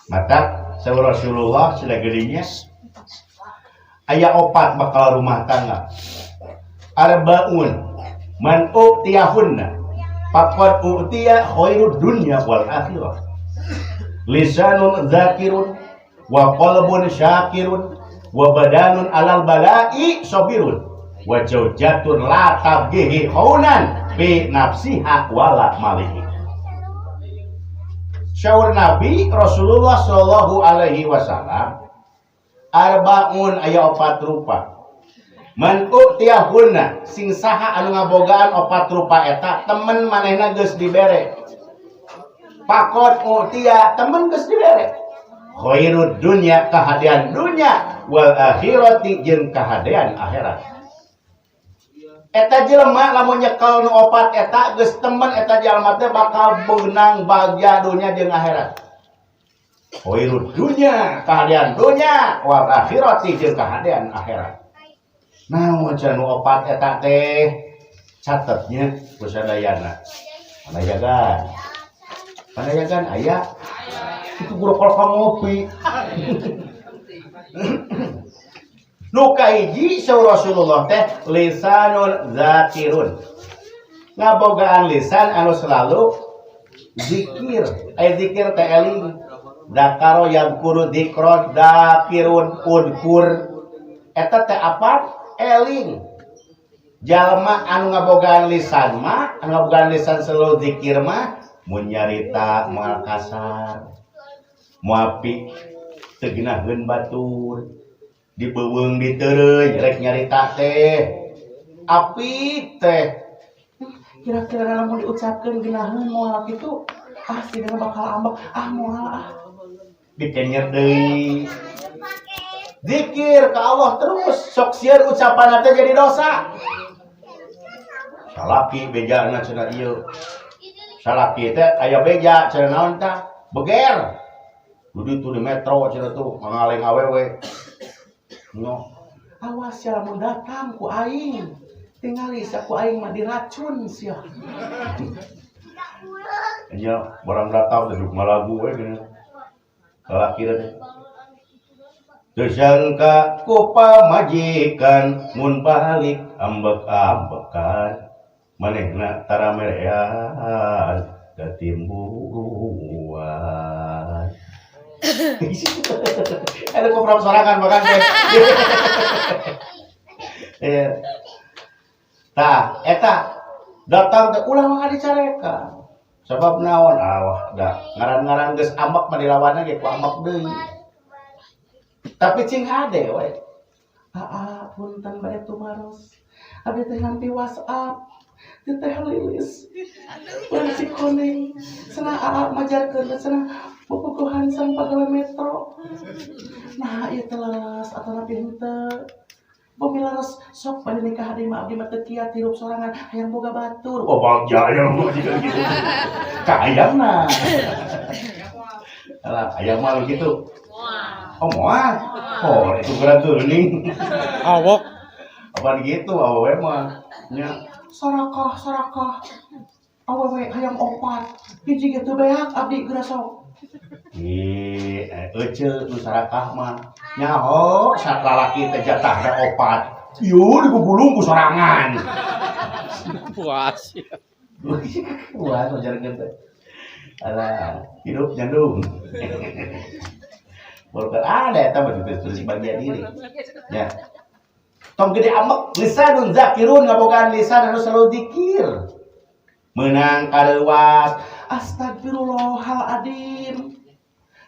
mata saur Rasulullah sudah gedinya aya 4 bakal rumah tangga arbaun man u'tiyahunna faqad u'tiya khairud dunya wal akhirah lisanun zakirun wa qalbun syakirun wa badanun alal bala'i sabirun wa zawjatun la tabghihi khaunan bi nafsiha wala malihi. Syaur Nabi Rasulullah sallallahu alaihi wasallam arbaun aya 4 rupa man u'tiyahunna sing saha anu ngabogaan 4 rupa eta temen manehna geus dibere pakot u'tiya temen geus dibere khairud dunya kahadian dunya wal akhirati jeung kahadian akhirat. Eta jelema lamun nyekel nu 4 eta geus temen eta jalma teh bakal beunang bagja dunya jeung akhirat. Khairud dunya kahadian dunya wal akhirati jeung kahadian akhirat. Naon cenah nu 4 eta teh catetnya ku sadayana. Panayagan aya itu guru kolkom ngopi. Nu kahiji saur Rasulullah teh lisanun zakirun. Ngabogaan lisan anu selalu zikir. Aya zikir teh eling. Dakaro yang kudu dikron dakirun udkur. Eta teh apa? Eling. Jalma anu ngabogaan lisan mah, anu ngabogaan lisan selalu zikir mah mun nyarita moal kasar. Moapi teu ginaheun batur. Dibeuweung diteureuy rek nyarita teh. Api teh. Kira-kira lamun diucapkeun ginaheun moal kitu, sidana bakal ambek moal dikenyeur deui. Zikir ka Allah terus sok sieun ucapan teh jadi dosa. Salaki bejana cenah ieu. Salaki teh aya beja cenah naon tah? Beger. Dudu tu di metro cenah tuh ngaleng awewe. No. Awas ya lamun datang ku aing. Tingali sa ku aing mah diracun sia. Nya barang datang duduk malagu we gini. Salaki teh. Tersangka ku pamajikan mun balik ambek-ambekan manehna tara merean ketimbuan. Ada program sorangan makan teh. Tah eta datang teh ulah mah dicarekan. Sabab naon? Da ngaran-ngaran geus ambek mah dilawanna ge ku ambek deui. Tapi cing hade we. Punten bade tumaros. Abdi teh nampi WhatsApp. Teu teh lilis. Urang si koneng. Cenah majarkeun cenah pupukuhan sang pagawe metro. Nah, ieu teles atuh napi henteu. Pemilaros sok bade nikah deui mah abdi mah teu kiat hirup sorangan hayang boga batur. Oh, bagja aya mah jiga kitu. Ka ayamna. Alah, ayam mah gitu. Oh moal, itu gerak geuning. Awok. Apaan gitu, awewe mah. Nya sarakah. Awewe hayang 4. Hiji gitu beak abdi geura sok. Euceul nu sarakah mah. Nyaho sak lalaki teh jatahna 4. Ieu digugulung ku sorangan. Puas. Puas ngajarkeun teh. Alah, hidup nyandung. Boleh ada eta mah tulis bagian diri. Ya. Tong gede amek lisanun zakirun ngabogaan lisan anu selalu zikir. Meunang kareuwas astagfirullahaladzim.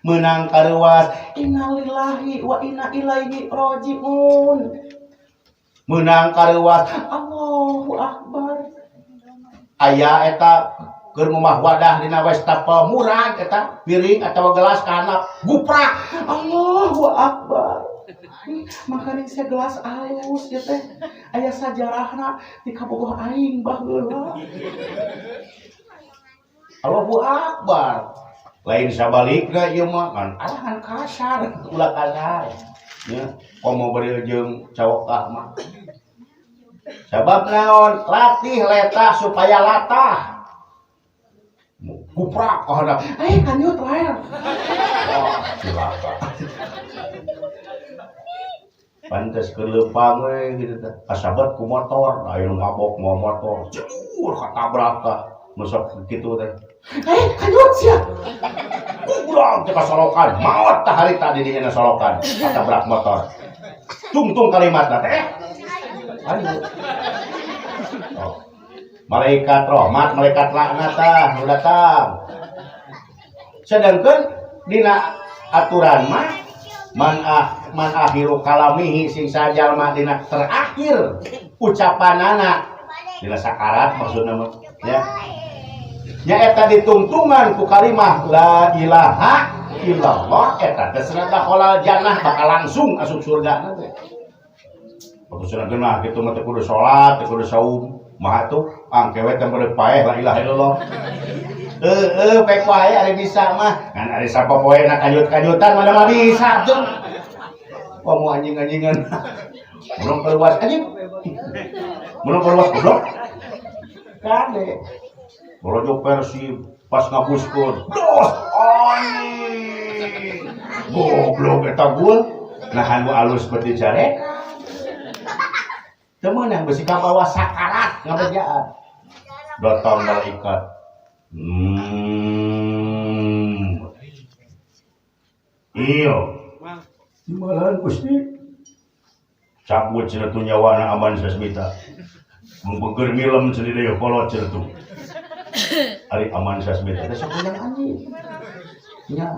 Meunang kareuwas innalillahi wa inna ilaihi rajiun. Meunang kareuwas Allahu akbar. Aya eta keur mah wadah dina wastafel murah eta piring atawa gelas kana guprak Allahu akbar. Makanin saya gelas alus ya teh aya sajarahna di kabogoh aing baheula. Allahu akbar. Lain sabalikna ieu mah kan arahan kasar ulah kasar nya komo bari jeung cawokah mah. Sabab naon? Latih letah supaya latah. Kuprak oh ada kanyut lain. pantes ke lempang gitu teh. Kasabat ku motor, aya nu ngabok mau motor. Jeur katabrak tah. Nusok kitu teh. Kanyut sia. Kurang teh kasolokan, maot tah harita di dinya solokan. Katabrak motor. Tungtung kalimatna teh. Ayo. Oh. Malaikat rahmat, malaikat laknat tah nu datang. Sedangkeun dina aturan mah man akhiru kalamihi sing sajalma dina terakhir ucapanana dina sakarat maksudna mah ya nyaeta ditungtungan ku kalimah la ilaha illallah eta teh senada kholal jannah bakal langsung asup surga teh. Maksudna geunah kitu mah teh kudu salat, teh kudu saum, mah atuh angkewe teh beureup paeh la ilaha illallah. Pek wae ari bisa mah. Kan ari sapopoe na kanyut-kanyutan mana mah bisa tuh. Komo anjing-anjingan. Mun keluar anjing. Mun keluar goblok. Kade. Borojo Persib pas ngapuskeun. Dos anjing. Goblok eta gol. Nahan nu alus beuti jare. Teu meunang besi ka bawah sakarat ngabejaan. Datang malaikat. Iyo malahan Gusti cabut cenah tu nyawana aman sasmita mun beger milem cenah deui kolot cenah tu ari aman sasmita teh sok yang anjing nya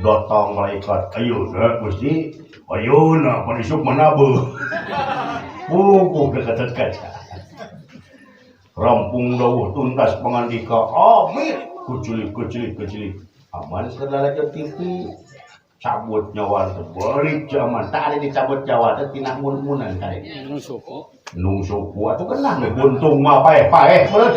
datang malaikat ayeuna Gusti ayeuna pan isuk manabeuh dekat kaca rampung dawuh tuntas pangandika amin kuculik aman segala ke TV cabut nyawa teh balik zaman tak ada dicabut nyawa teh tina mun-munan kade nung suku atuh kenah we buntung mah paeh beut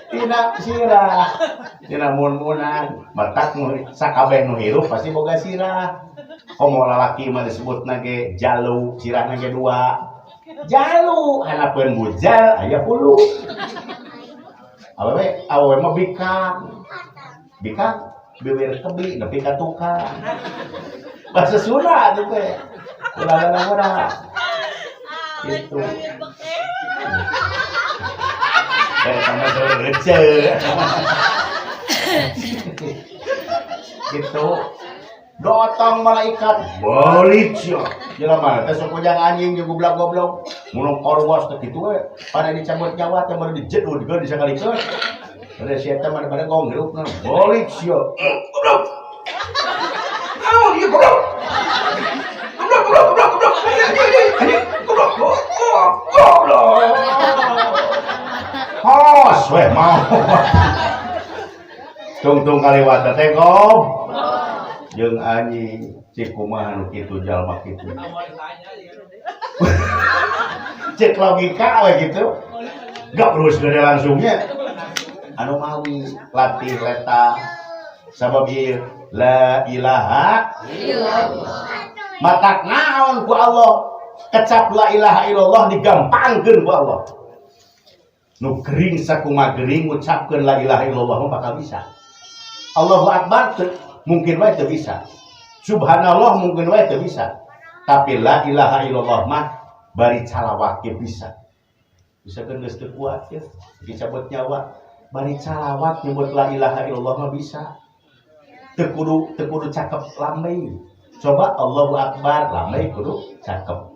tina sirah tina mun-munan matak nu sakabeh nu hirup pasti boga sirah komo lalaki mah disebutna ge jalu sirahna ge dua jalu hanapeun bujal aya hulu awewe mah bikang bibir kebi nepi ka tukang bahasa Sunda tuh teh ulah gitu sama receh gitu datang malaikat balik sia jelema teh sok ujang anjing jeung goblok mun korwas teh kitu we pada dicabut nyawa teh baru dijedud geus disakalikeun ada sia teh mana ngonggrupna balik sia goblok iya goblok hos we mau tungtung kaliwat teh gob jeung anjing cik kumaha nu kitu jalma kitu cek logika we gitu gak terus gede langsungnya anu mawi latih leta sabab ieu la ilaha illallah matak naon ku Allah kecap la ilaha illallah digampangkeun ku Allah nu gering sakumaha gering ngucapkeun la ilaha illallah mah bakal bisa Allahu akbar mungkin wae teu bisa. Subhanallah mungkin wae teu bisa. Tapi la ilaha illallah mah bari calawat ge bisa. Bisa kan geus teu kuat ya. Dicabut nyawa bari calawat nyebut la ilaha illallah mah bisa. Teu kudu cakep lambai. Coba Allahu akbar lambai kudu cakep.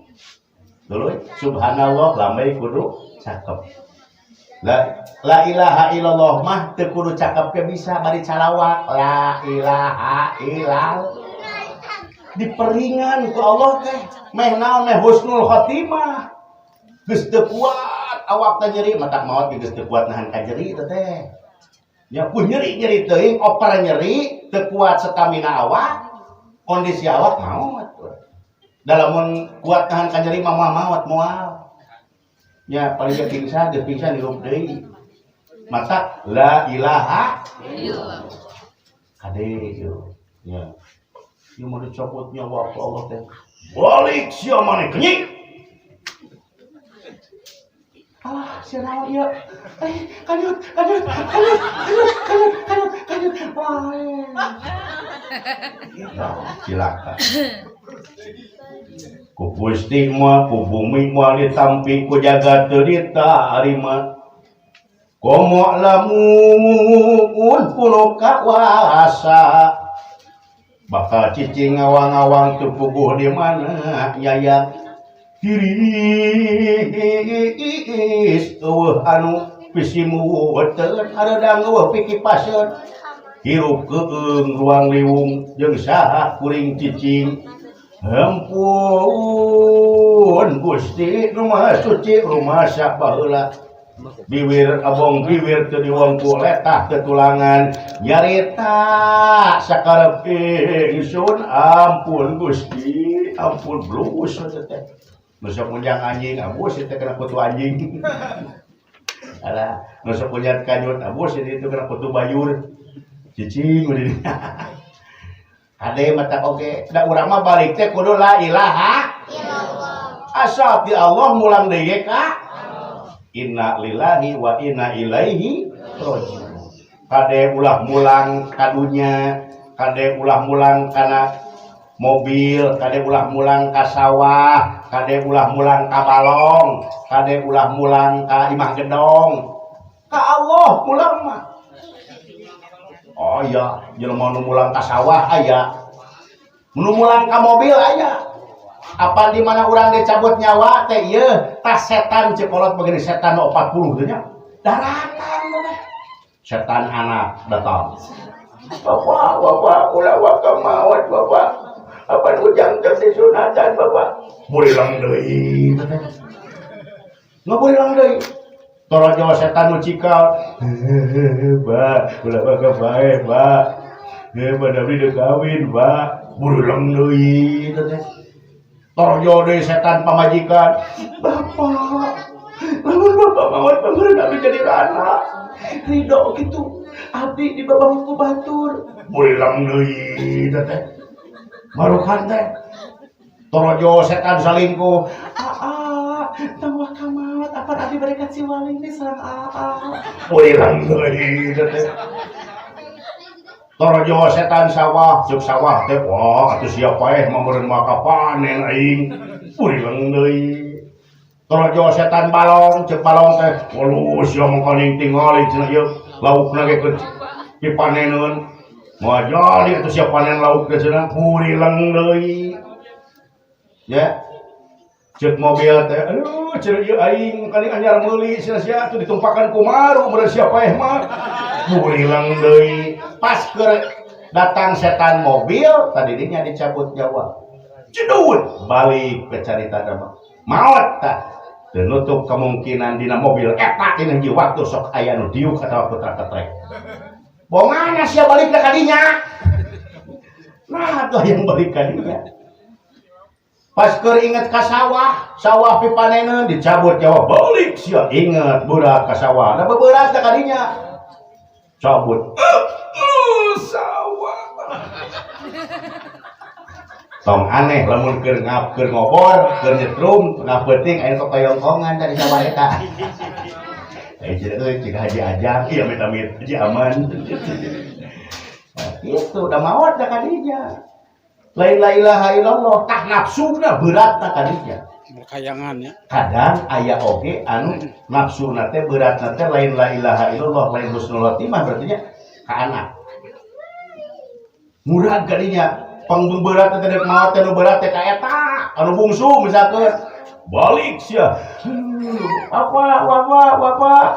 Dulu subhanallah lambai kudu cakep. La ilaha illallah mah teu kudu cakep ke bisa bari calawat la ilaha illallah diperingan ku Allah teh meh naon meh husnul khotimah geus teu kuat awak teh nyeri matak maot geus teu kuat nahan ka nyeri teh nya ku nyeri teuing oper nyeri teu kuat stamina awak kondisi awak maot dalam kuat nahan ka nyeri mah maot moal nya paling pingsan hirup deui mata la ilaha illallah kade yo nya ieu mah dicopot nyawa ku Allah teh balik sia maneh kenying alah sia naon ieu kanyut Nah, silakan. Ku Gusti mah ku bumi mah ditampi ku jagat teu ditarima. Komo lamun kuno kawasa bakal cicing ngawang-ngawang teu puguh di mana yaya tiris eueuh anu pisimu weuteun hareudang eueuh piki paseun hirup keung ruang liwung jeung saha kuring cicing. Ampun Gusti nu Maha Suci rumasak baheula bibir abong bibir teu diwengku letah tetulangan nyarita sakarep ingsun. Ampun Gusti ampun blus teh nu sok munjang anjing abus teh kena kutu anjing alah nu sok munjang kanyut abus itu kena kutu bayur cicing udah ade mata oge da urang mah balik teh kudu la ilaha illallah asal di Allah mulang deui ka inna lillahi wa inna ilaihi raji'un. Kade ulah mulang kadunya, kade ulah mulang kana mobil, kade ulah mulang ka sawah, kade ulah mulang ka balong, kade ulah mulang ka imah gedong. Ka Allah mulang mah. Oh iya, jelema nu mulang ka sawah aya. Nu mulang ka mobil aya. Apa di mana urang dicabut nyawa teh ieu tas setan cekolot begini setan 40 teh nya. Daratan teh. Setan anak datang. Bapak, ulah waka maot Bapak. Apa ujang teh disunatan Bapak? Burilang deui teh. Ngaburilang deui. Torojo setan nu cikal. Ba, ulah waka bae, Ba. Ge badami deuk kawin, Ba. Burilang deui teh. Torojo deui setan pamajikan. Bapak, lamun Bapak maot pangeureun abdi jadi anak. Ridho gitu. Abdi di babang ku batur. Burilang deui teh. Marukan teh. Torojo setan salingkuh. Tambah kamat apa abdi berikan si waling di sarang Burilang deui teh. Torojo setan sawah, cek sawah teh wah atuh siapa mameureun maka panen aing. Burilang deui. Torojo setan balong, cek balong teh walus sia mangkaling tingali cenah ieu laukna ge keur dipaneneun. Moal jadi atuh sia panen lauk teh cenah burilang deui. Ya. Cek mobil teh aduh cenah ieu aing mangkaling anyar meuli sia-sia atuh ditumpakan ku maru bener siapa mah. Burilang deui. Pas ke datang setan mobil tadi dinya dicabut nyawa cedut balik ke carita nama maot tah teu nutup kemungkinan dina mobil eta tina hiji waktu sok aya nu diuk atawa putra ketrek bongana sia balik ka dinya nah tuh yang balik ka dinya pas keur inget ka sawah pipaneneun dicabut nyawa balik sia inget budak ka sawah da beberat ka dinya cabut sawah tong aneh lamun keur ngobor keur nyetrum tengah peuting aya kokoyongkongan dari sawah eta cik haji ajang ieu amit-amit haji aman itu udah maot da kadinya lain la ilaha illallah tah nafsuna berat da kadinya kayangannya kadang aya oge anu nafsuna teh beratna teh lain la ilaha illallah lain husnul khotimah berarti nya ka anak murah kadinya pangberat teh dek maot teh nu berat teh ka eta anu bungsu misalkeun balik sia bapak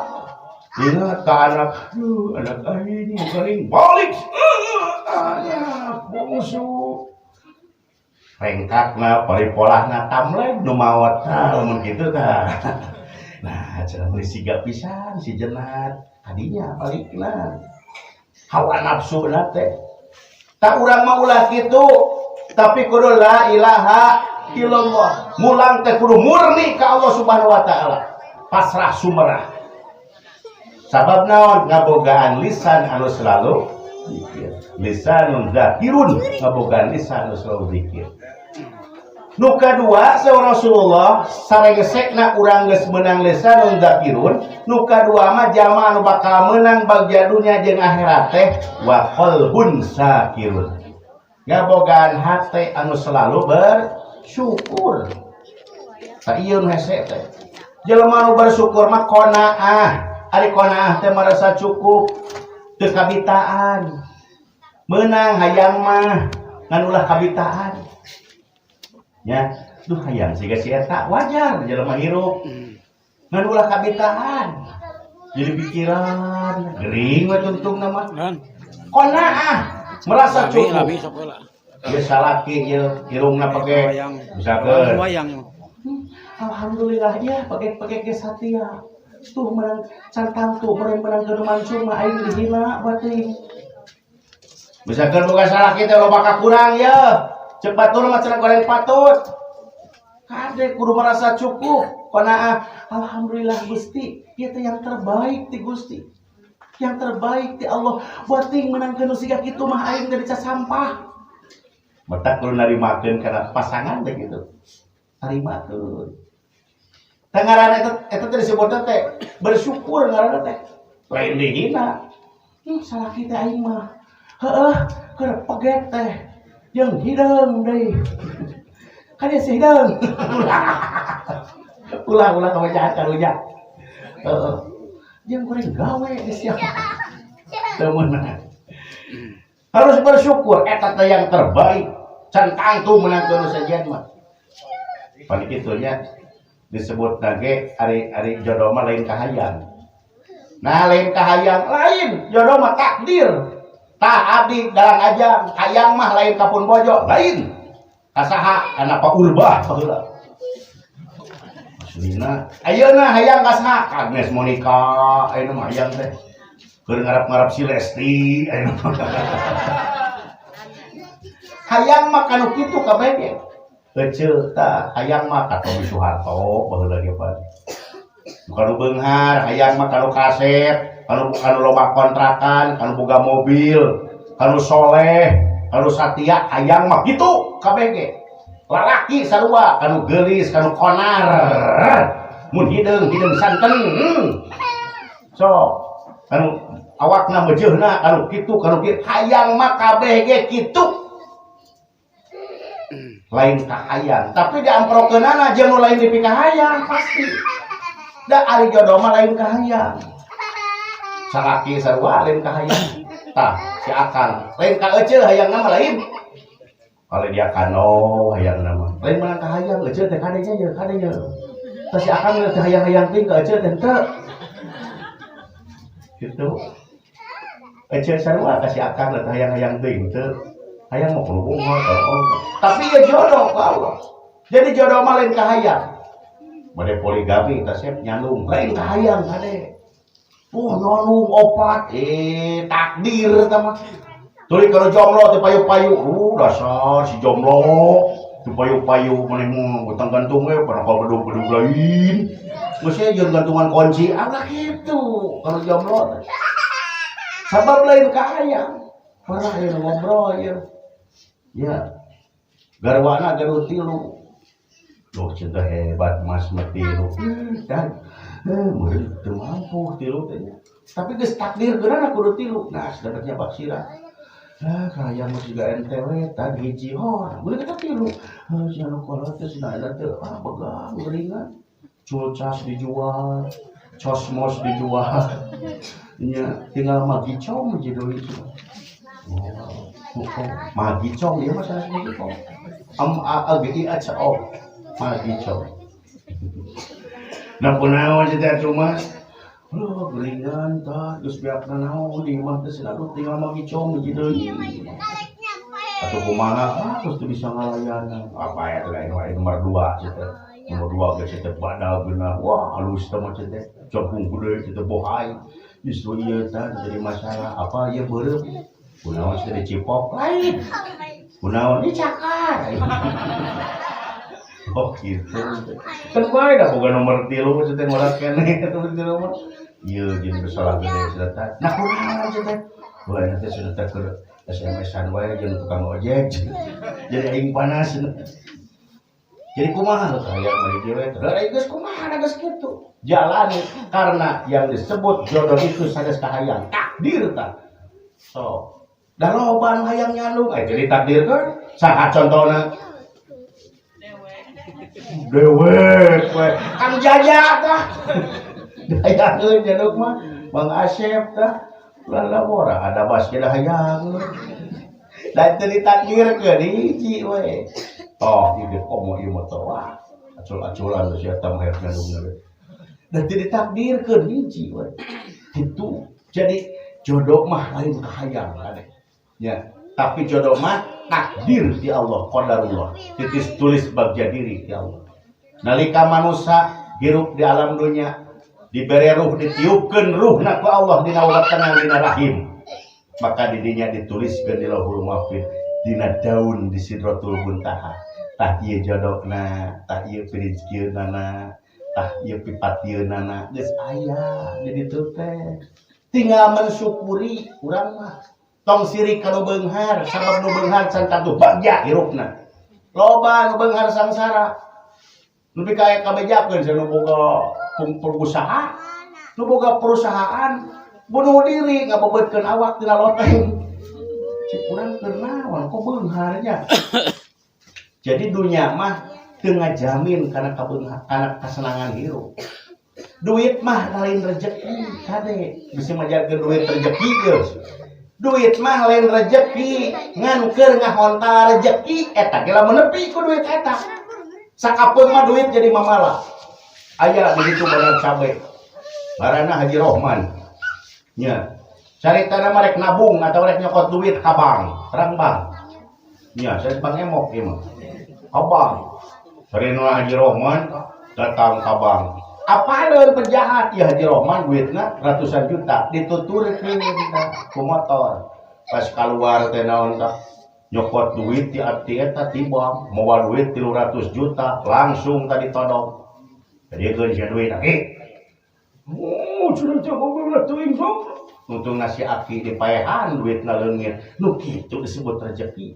ingat ka anak aing garing balik anak bungsu rengkakna paripolahna tamleg nu maot lamun kitu tah nah cenah meuli siga pisan si jenat tadinya balikna hawa nafsu teh tak urang mah ulah kitu tapi kudu la ilaha illallah mulang teh kudu murni ka Allah Subhanahu wa taala pasrah sumerah sabab naon ngabogaan lisan anu selalu zikir lisanun zakirun ngabogaan lisan anu selalu zikir nu kadua saur Rasulullah saregesekna urang geus meunang lisanun zakirun nu kadua mah jalma anu bakal meunang bagja dunya jeung akhirat teh wa qalbun sakirun ngabogaan hate anu selalu bersyukur. Tak ieu hese teh. Jelema nu bersyukur mah qanaah. Ari qanaah teh merasa cukup teu kabitaan. Meunang hayang mah ngan ulah kabitaan. Ya, duh hayang siga si eta wajar jelema hirup. Ngan ulah kabitaan. Jadi pikiran gering we tuntungna mah. Qanaah merasa cukup. Labi sok heula. Ieu salaki ieu irungna pake misalkeun Wayang. alhamdulillah ya pakai ke satya tuh menang cantang tuh menang ke mansur mah aing dihina bating misalkan boga salah kita lo bakal kurang ya cepat turun macam goreng patut kade kudu merasa cukup qanaah alhamdulillah Gusti ieu teh yang terbaik ti Gusti yang terbaik ti Allah bating menang ke nu siga kitu mah aing dari sampah matak kudu narimakeun kana pasangan teh gitu narimakeun ngaranna eta teh disebutna teh bersyukur ngaranna teh lain dihina salah kita aing mah heueuh keur pegek teh jeung hideung deui kan ieu si hideung ulah kawajahan karunya heeh jeung goreng gawe geus sia temenan harus bersyukur eta teh yang terbaik can tangtu menang terus saja mah paling kitu nya disebut nage ari jodoh mah lain kahayang. Nah lain kahayang lain jodoh mah takdir. Tah abdi dalang ajang hayang mah lain kapun bojo lain. Kasaha kana paurbah baheula. Aslina ayeuna hayang kasaha Agnes Monica ayeuna mah hayang teh. Keur ngarap-ngarap si Lesti ayeuna mah. Hayang mah kanu kitu kabeh ge. Kecil tak hayang mah ka Tommy Soeharto baheula ge pan. Bukan beunghar hayang mah kanu kaset, kanu loba kontrakan, kanu boga mobil, kanu soleh, kanu satya hayang mah kitu kabeh ge. Lalaki sarua kanu geulis, kanu konar. Mun hideung santen. So, kanu awakna bejeuna kanu kitu hayang mah kabeh ge kitu. Lain kahayang tapi diamprokeunana jeung nu lain dipikah hayang pasti da ari jodoh mah lain kahayang salaki sarua lain kahayang tah si akang lain ka euceul hayangna mah lain kali dia kano hayangna mah lain menang kahayang euceul teh kadenya tah si akang teh hayang-hayang ting ka euceul teh teu kitu euceul sarua ka si akang teh hayang-hayang ting teu hayang mau berhubung tapi ya jodoh ke Allah jadi jodoh mah lain kahayang bade poligami tasep nyandung lain kahayang kade nyandung opat takdir eta mah tuluy kalau jomblo teh payu-payu dasar si jomblo teu payu-payu maneh mah butang gantung we pernah bedug-bedug lain geus jeung gantungan kunci angga kitu kalau jomblo sabab lain kahayang pernah yang ngobrol ya garwana gaduh tilu loh cinta hebat mas metilu dan murid teu mampu tilu teh tapi geus takdir geurana kudu tilu nah sedekatnya baksira kahayang mah siga ente we tadi hiji hor mun kita tilu si anu kolot teh sinaeda teh begang geuringan culcas dijual cosmos dijual nya tinggal magicom jadi itu magicom dia mah salah magicom agi acao magicom nah kunaon cenah cuma geuringan tah geus biakna naon di imah teh selalu tinggal magicom hiji deui atuh kumaha terus teu bisa ngalayanan apa ya lain wae nomor 2 cenah nomor 2 geus teh badal geunah wah halus teh mah cenah cokung gede cenah bohai justru ieu tah jadi masalah apa ieu beureup kunaon sudah dicipok lain kunaon dicakar oh gitu kan bae dah boga nomor 3 teh morat keneh nomor 3 mah ieu jeung salah gede sudah tah nah kunaon teh bae teh sudah teh keur SMS-an wae jeung tukang ojek jadi aing panas jadi kumaha teh hayang mah dieu teh geus kumaha geus kitu jalani karena yang disebut jodoh itu sanes kahayang takdir tah so Da loba nu hayang nyandung jadi takdir kan saha contohna dewek we kan jajak tah dayangeun jaduk mah Bang Asep tah lalabora ada bas geus hayang dan teu ditakdirkeun hiji we toh ieu komo ieu mah teh wah acul-aculan geus eta mah hayang nyandung dan teu ditakdirkeun hiji we kitu jadi jodoh mah lain kahayang ade ya tapi jodoh mah takdir di Allah qadarullah titis tulis bagja diri di Allah nalika manusia hirup di alam dunia diberi ruh ditiupkeun ruhna ku Allah dina uratna dina rahim maka didinya dituliskeun di lauhul mahfuz dina daun di sidratul muntaha tah ieu jodohna tah ieu rezekieunana tah ieu pipatieunana geus aya di ditu teh tinggal mensyukuri urang mah tong sirik kanu beunghar sabab nu beunghar can tatu bagja hirupna loba nu beunghar sangsara nu bikaya kabejakeun nu boga pengusaha nu boga perusahaan bunuh diri ngabebetkeun awak tina loteng cik urang keur naon kok beungharnya jadi dunia mah teu ngajamin kana kabeunghar kana kasenangan hirup duit mah lain rezeki kade bisa majarkeun duit rezeki geus duit mah lain rezeki ngan keur ngahontal rezeki eta ge lamun nepi ku duit eta sakapeung mah duit jadi mamala aya di ditu badan cabe ngaranna Haji Rohman nya caritana mah rek nabung atau rek nyokot duit ka bank terang bang nya saya bang emok ieu mah ka bank sarina Haji Rohman datang ka bank apa leueur penjahat ya Haji Rohman duitna ratusan juta dituturkeun ku motor pas keluar teh naon tah nyokot duit ti abdi eta ti bank moal duit 300 juta langsung tadi todong jadi geun sia duit aki sudah coba teuing sok untung nasi aki dipaehan duitna leungit nu kitu disebut rezeki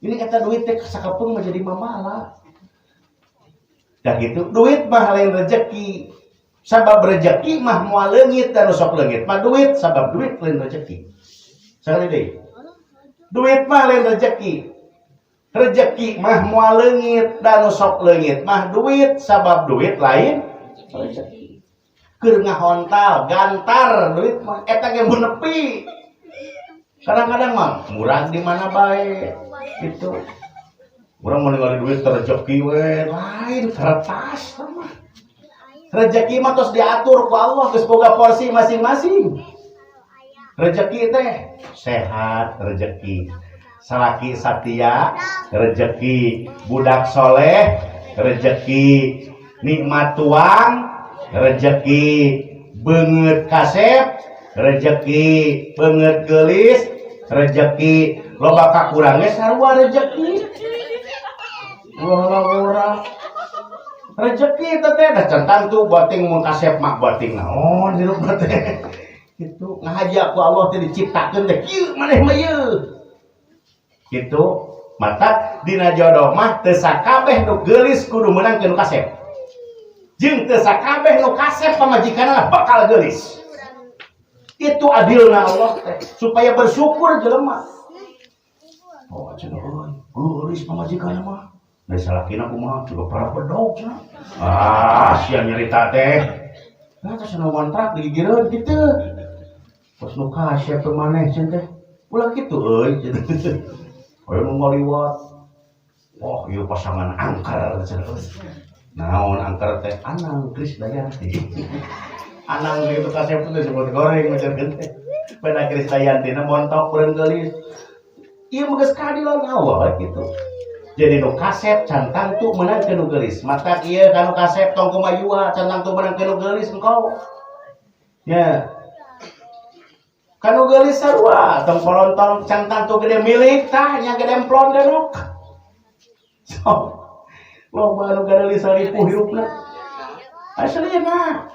ini eta duit teh sakapeung menjadi mamala. Dah gitu, duit mah lain rezeki. Sabab rezeki mah moal leungit dan sok leungit. Mah duit sabab duit lain rezeki. Sakali deui. Duit mah lain rezeki. Rezeki mah moal leungit dan sok leungit. Mah duit sabab duit lain rezeki. Keur ngahontal, gantar duit mah eta ge mun nepi. Kadang-kadang mah murah di mana bae. Gitu. Orang mau ninggalin duit rezeki we lain kertas mah. Rezeki mah tos diatur ku Allah geus boga porsi masing-masing. Rezeki teh sehat rezeki. Salaki satia rezeki, budak soleh rezeki, nikmat tuang rezeki, beungeut kasep rezeki, beungeut geulis rezeki, loba kakurang ge sarua rezeki. Wah, rezeki itu teh dah centang tuh bating mun kasep mak bating naon hirup teh. Kitu ngahaji aku Allah teh diciptakeun teh kieu maneh mah ieu. Kitu mata dina jodoh mah teu sakabeh nu geulis kudu meunang ke nu kasep. Jeung teu sakabeh nu kasep pamajikanna bakal geulis. Itu adilna Allah teh supaya bersyukur jelema. Oh cenah euy, geulis pamajikanna mah. Dari salakina kumaha juga para bedog cenah. Sia nyarita teh. Nah tos nu kontrak digigireun kitu. Pas nu kasep teh maneh cenah teh. Ulah kitu euy cenah. Hoyong nu ngaliwat. Wah, ieu pasangan angker cenah. Naon angker teh? Anang Krisdayanti. Anang itu kasep teh disebut goreng majarkeun teh. Pada Krisdayanti na montok urang geulis. Ieu mah geus kaadilan Allah kitu. Jadi nu kasep cantang tuh menang ke nu geulis. Mata ieu kanu kasep tong kumayua cantang tuh menang ke nu geulis engkau. Ya. Kanu geulis sarua tong polontong cantang tuh gede milik tah nya gede emplon denok. So. Loba nu geulis saripu hirupna. Aslina.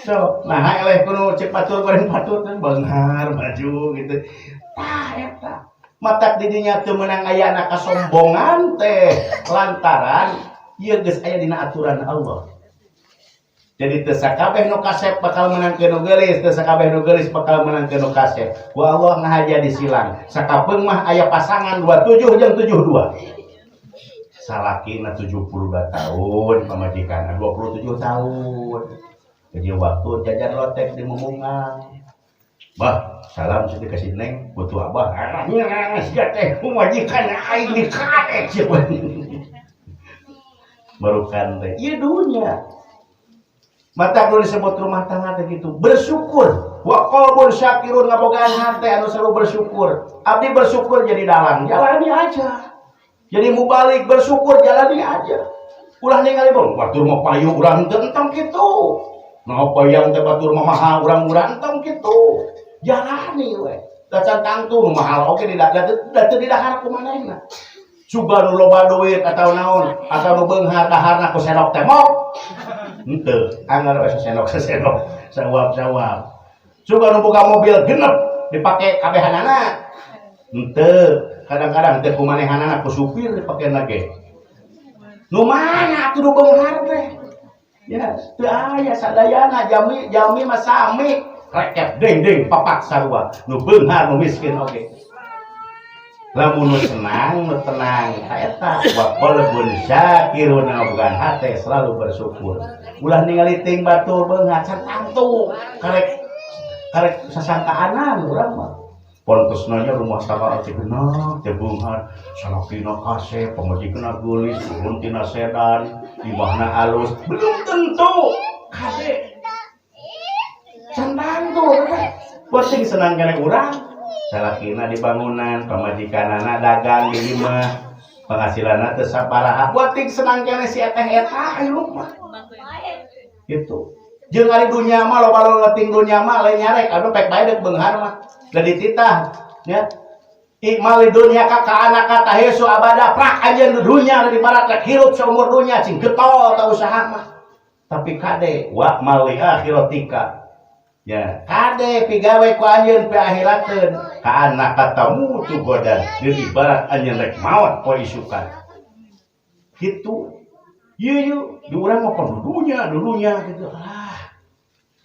So, nah eleh kudu cek batur goreng patut beunghar baju gitu. Tah eta. Matak didinya teu meunang aya anak kasombongan teh lantaran ieu geus aya dina aturan Allah. Jadi teu sakabeh nu kasep bakal menangkeun nu geulis, teu sakabeh nu geulis bakal menangkeun nu kasep. Ku Allah ngahaja disilang. Sakapeung mah aya pasangan 27 jeung 72. Salakina 72 tahun, pamajikanna 27 tahun. Jadi waktu jajan lotek di Mumungang. Bah, salam sih dikasih neng, butuh abah. Arahnya siga teh pamajikan aing dikarek cenah. Barukan teh. Ieu dunya. Mata perlu disebut rumah tangga teh gitu. Bersyukur. Wa qalbun syakirun ngabogaan hate anu selalu bersyukur. Abdi bersyukur jadi dalang, jalani aja. Jadi mubalik bersyukur jalani aja. Ulah ningali bong, batur mah payu urang teu entong kitu. Nah payang teh batur mah mahal urang-urang entong kitu. Jalani we. Da cantang tuh mahal oge di dahar ku manehna. Suga nu loba duit atawa naon, atau nu beunghar daharna ku senok teh mok. Henteu, anggar we senok sawab. Suga nu boga mobil genep dipake kabehanana. Henteu, kadang-kadang teh kumanehanana ku supir dipakena ge. Nu mana atuh nu beunghar teh? Ya, teu aya sadayana jami mah sami. Rekep deng papak sarua. Nu beunghar nu miskin oge. Lamun nu senang, nu tenang, eta wa qalbun syakirun ngabogaan hate selalu bersyukur. Ulah ningali ting batur beunghar cantang tuh karek sasangkaanan urang mah. Pontosna nya rumah tangga teh genah, teh beunghar, salakina kasep, pamajikanna geulis, turun tina sedan, imahna alus, belum tentu kade. Cantang tuh, penting senang kene urang. Salakina di bangunan, pamajikanana dagang di imah, penghasilanna teu sabaraha. Penting senang kene si eta aya mah. Gitu. Jeung ari dunya mah loba leuting dunya mah lain nyarek anu pek bae deuk beunghar mah. Da dititah nya. Ikmal di dunya ka anak ka tahesu abada prak anjeun di dunya di barat rek hirup saumur dunya cing getol ta usaha mah. Tapi kade wa mal li akhiratika. Ya, kade pigawe ku anjeun pi akhirateun ka anak katamu tu godan di ibarat anjeun rek maot poe isukan. Kitu. Ieu di urang mah pon dunya gitu.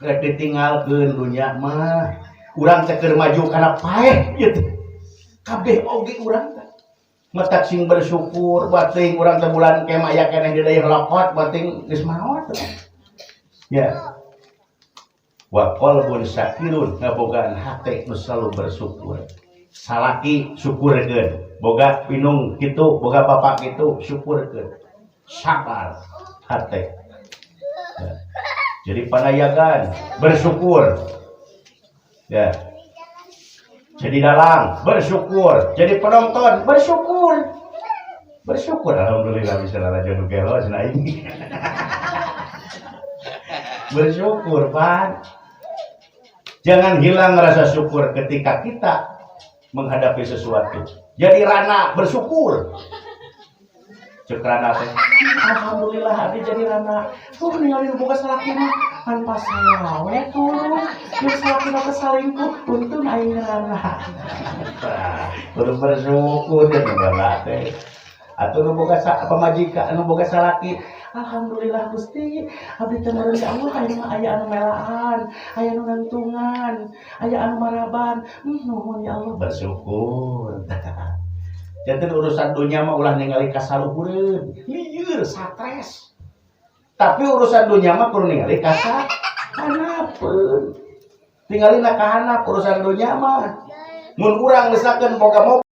Rek ditinggalkeun dunya mah. Urang teh keur maju kana paeh gitu. Kabeh oge urang teh. Matak sing bersyukur bating urang teh bulan kema aya keneh di daerah lokot bating geus maot. Ya. Wa qalbun syakirun ngabogaan hate nu selalu bersyukur. Salaki syukurkeun, boga pinung kitu, boga bapak kitu syukurkeun. Sabar hate. Ya. Jadi panayagan bersyukur. Ya. Jadi dalang bersyukur, jadi penonton bersyukur. Bersyukur alhamdulillah bisa raja nu gelos na ini. Bersyukur, Pak. Jangan hilang rasa syukur ketika kita menghadapi sesuatu. Jadi Rana bersyukur. Cek Rana teh. Alhamdulillah abdi jadi Rana. Tuh ninggalin boga salakina kan pas we tuh. Geus salakina kesalingkuh untung aing Rana. Kudu bersyukur ya ninggalna teh. Atuh nu boga pamajikan nu boga salaki. Alhamdulillah Gusti, abdi teh meureun ya Allah aya anu melaan, aya anu gantungan, aya anu maraban. Nuhun ya Allah bersyukur. Jadi urusan dunia mah ulah ningali kasaluhureun, lieur stres. Tapi urusan dunia mah kudu ningali kasahanapeun. Tingalina ka handap urusan dunia mah. Mun urang misalkan boga